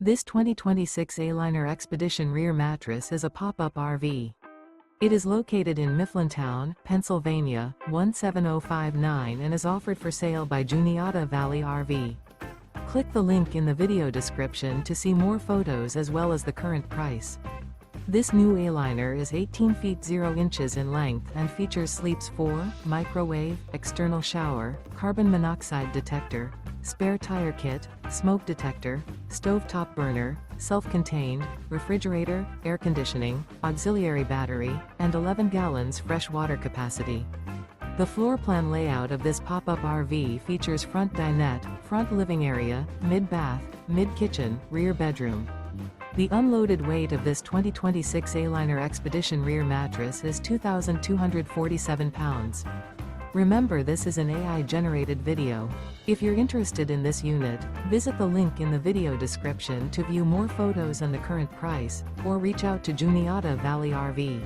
This 2026 Aliner Expedition rear mattress is a pop-up RV. It is located in Mifflintown, Pennsylvania, 17059 and is offered for sale by Juniata Valley RV. Click the link in the video description to see more photos as well as the current price. This new Aliner is 18 feet 0 inches in length and features sleeps 4, microwave, external shower, carbon monoxide detector, spare tire kit, smoke detector, stovetop burner, self-contained, refrigerator, air conditioning, auxiliary battery, and 11 gallons fresh water capacity. The floor plan layout of this pop-up RV features front dinette, front living area, mid-bath, mid-kitchen, rear bedroom. The unloaded weight of this 2026 Aliner Expedition rear mattress is 2,247 pounds. Remember, this is an AI-generated video. If you're interested in this unit, visit the link in the video description to view more photos and the current price, or reach out to Juniata Valley RV.